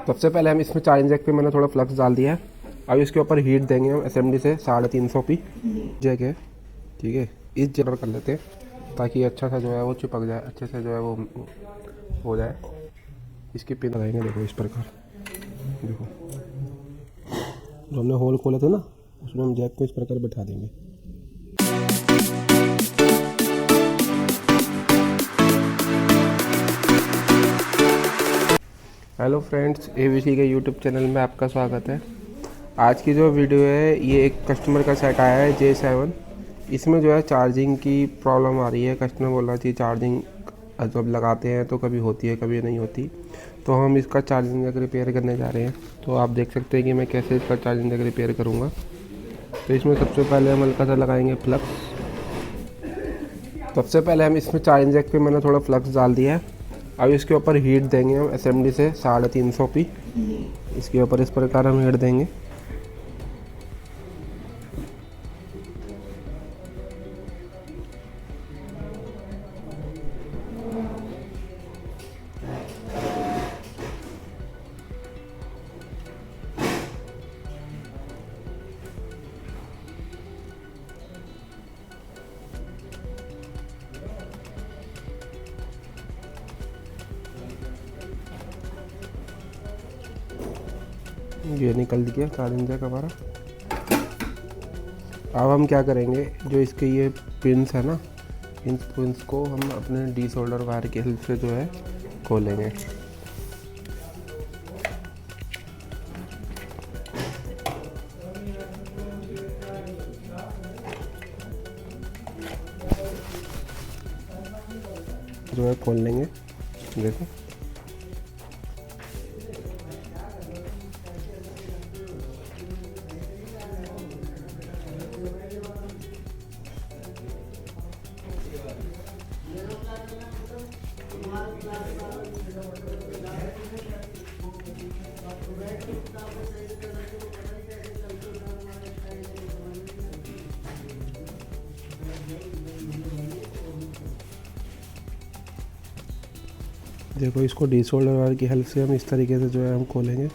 सबसे पहले हम इसमें चार्जिंग जैक पे मैंने थोड़ा फ्लक्स डाल दिया है। अब इसके ऊपर हीट देंगे हम असेंबली से 350 पी जैक है, ठीक है। इस जगह कर लेते हैं ताकि अच्छा सा जो है वो चिपक जाए, अच्छे से जो है वो हो जाए। इसकी पिन लगाएंगे, देखो इस प्रकार। देखो जो हमने होल खोले थे ना, उसमें हम जैक को इस प्रकार बैठा देंगे। हेलो फ्रेंड्स, एवीसी के यूट्यूब चैनल में आपका स्वागत है। आज की जो वीडियो है ये एक कस्टमर का सेट आया है J7। इसमें जो है चार्जिंग की प्रॉब्लम आ रही है। कस्टमर बोल रहा थी चार्जिंग जब लगाते हैं तो कभी होती है कभी नहीं होती, तो हम इसका चार्जिंग जैक रिपेयर करने जा रहे हैं। तो आप देख सकते हैं कि मैं कैसे इसका चार्जिंग जैक रिपेयर करूँगा। तो इसमें सबसे पहले हम हल्का सा लगाएंगे फ्लक्स। सबसे पहले हम इसमें चार्जिंग जैक पे मैंने थोड़ा फ्लक्स डाल दिया है। अब इसके ऊपर हीट देंगे हम असेंबली से 350 पी। इसके ऊपर इस प्रकार हम हीट देंगे। ये निकल गया चार्जिंग जैक हमारा। अब हम क्या करेंगे, जो इसके ये पिंस है ना, इन पिंस को हम अपने डी सोल्डर वायर की हेल्प से जो है खोलेंगे। जो है खोल लेंगे, देखो। देखो इसको डी सोल्डर वायर की हेल्प से हम इस तरीके से जो है हम खोलेंगे।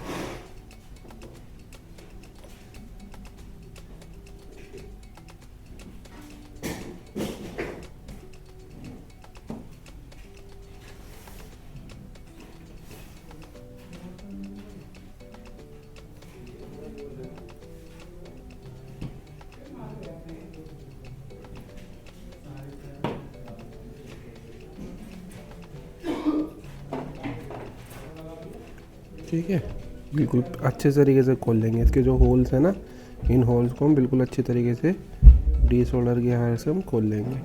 ठीक है, बिल्कुल अच्छे तरीके से खोल लेंगे। इसके जो होल्स हैं ना, इन होल्स को हम बिल्कुल अच्छे तरीके से डी सोल्डर की हेल्प से हम खोल लेंगे,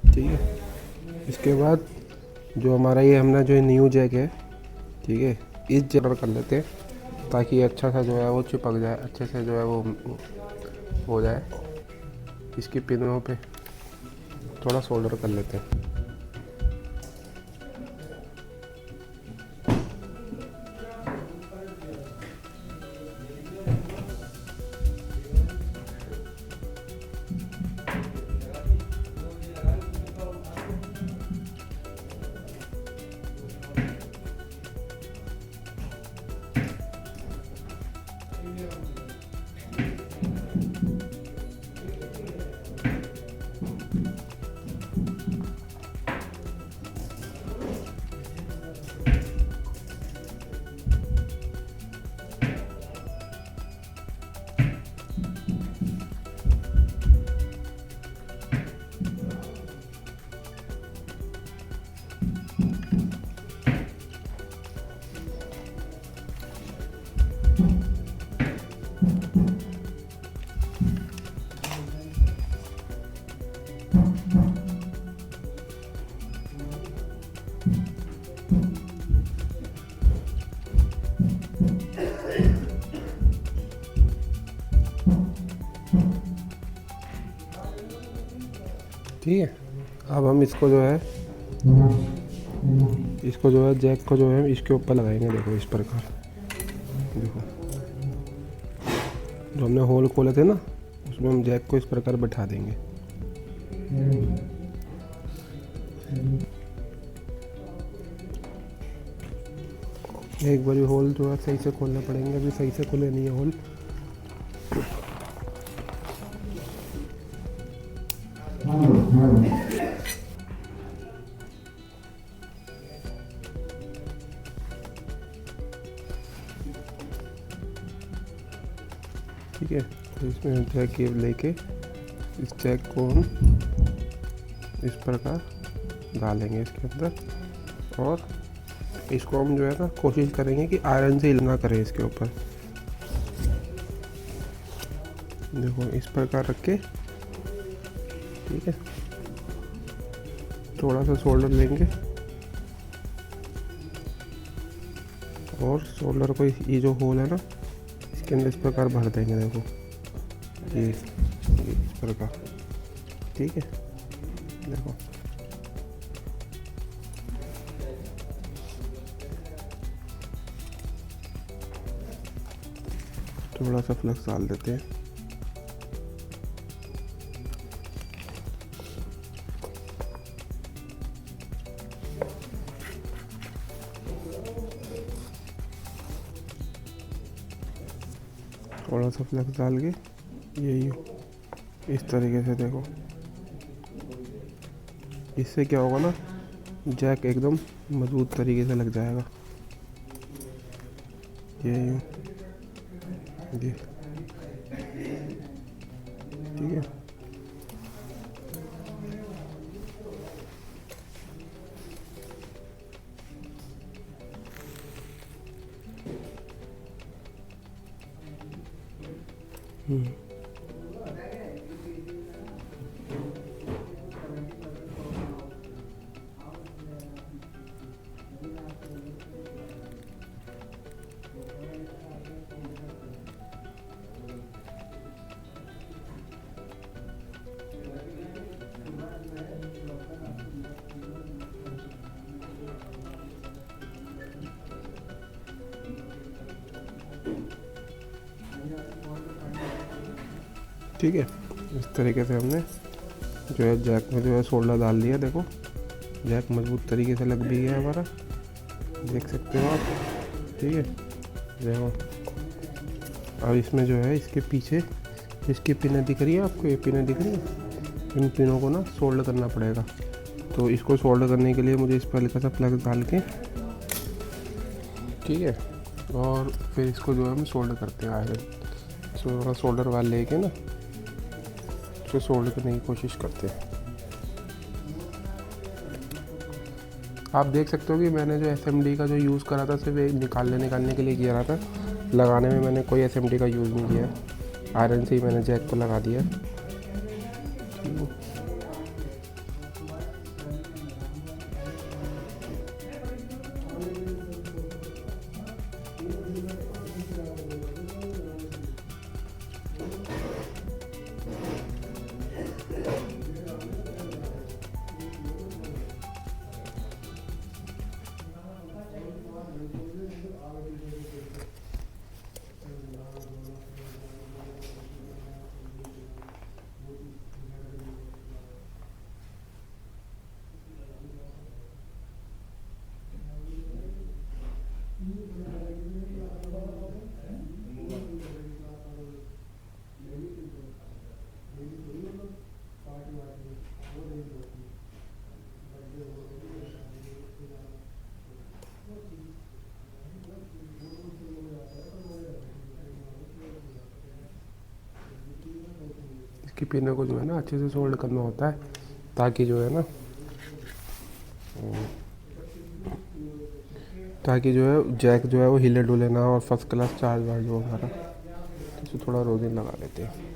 ठीक है। इसके बाद जो हमारा ये हमने जो न्यू जैक है, ठीक है, इस जगह कर लेते हैं ताकि अच्छा सा जो है वो चिपक जाए, अच्छे से जो है वो हो जाए। इसकी पिनों पे थोड़ा सोल्डर कर लेते हैं। ठीक है, अब हम इसको जो है जैक को जो है इसके ऊपर लगाएंगे। देखो इस प्रकार, देखो जो हमने होल खोले थे ना, उसमें हम जैक को इस प्रकार बैठा देंगे। एक बार होल जो है सही से खोलने पड़ेंगे, अभी सही से खुले नहीं है होल। ठीक है, तो इसमें जैक केब लेके इस जैक को हम इस प्रकार डालेंगे इसके अंदर, और इसको हम जो है ना कोशिश करेंगे कि आयरन से हिल ना करें इसके ऊपर। देखो इस प्रकार रख के, ठीक है, थोड़ा सा सोल्डर लेंगे और सोल्डर को ये जो होल है ना इसके अंदर इस प्रकार भर देंगे। देखो ये इस प्रकार, ठीक है। देखो थोड़ा सा फ्लक्स डाल देते हैं। थोड़ा सा फ्लक्स डाल के यही इस तरीके से, देखो इससे क्या होगा ना, जैक एकदम मजबूत तरीके से लग जाएगा। यही ये, ठीक है। ठीक है, इस तरीके से हमने जो है जैक में जो है सोल्डर डाल दिया। देखो जैक मजबूत तरीके से लग भी गया हमारा, देख सकते हो आप, ठीक है। देखो अब इसमें जो है इसके पीछे इसकी पिनें दिख रही है आपको, ये पिनें दिख रही है, इन पिनों को ना सोल्डर करना पड़ेगा। तो इसको सोल्डर करने के लिए मुझे इस पर हल्का सा प्लग डाल के, ठीक है, और फिर इसको जो है हम सोल्डर करते हैं आयरन। इसको सोल्डर वाल लेके ना इसको सोल्डर करने की कोशिश करते हैं। आप देख सकते हो कि मैंने जो एसएमडी का जो यूज़ करा था सिर्फ एक निकालने के लिए किया रहा था, लगाने में मैंने कोई एसएमडी का यूज़ नहीं किया, आयरन से ही मैंने जैक को लगा दिया। इसकी पिनों को जो है ना अच्छे से सोल्ड करना होता है, ताकि जो है ना जैक जो है वो हिले डुले ना, और फर्स्ट क्लास चार्ज वार्ज हो हमारा। तो इसे थोड़ा रोजिन लगा लेते हैं।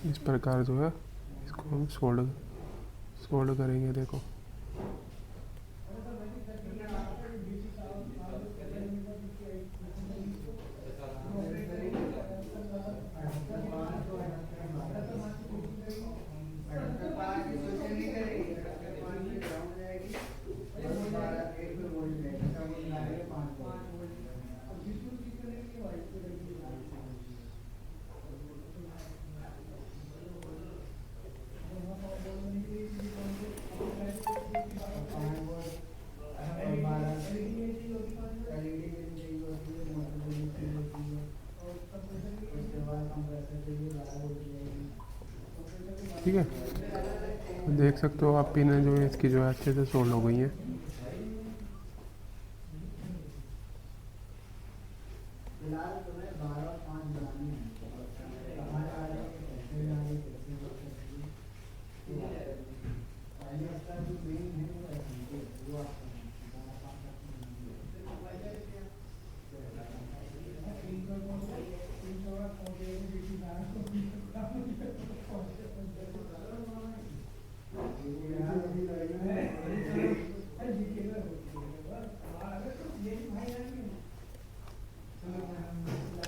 इस प्रकार जो है इसको हम सोल्ड करेंगे। देखो ठीक है, तो देख सकते हो आप पिनें जो है इसकी जो है अच्छे से सोल्ड हो गई हैं।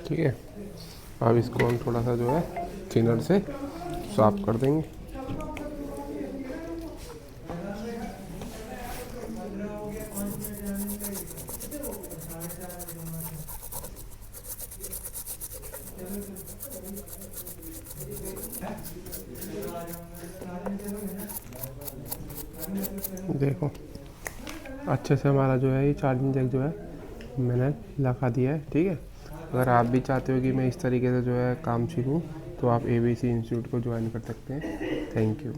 ठीक है, अब इसको हम थोड़ा सा जो है थिनर से साफ कर देंगे। देखो अच्छे से हमारा जो है ये चार्जिंग जैक जो है मैंने लगा दिया है। ठीक है, अगर आप भी चाहते हो कि मैं इस तरीके से जो है काम सीखूं तो आप ABC इंस्टीट्यूट को ज्वाइन कर सकते हैं। Thank you.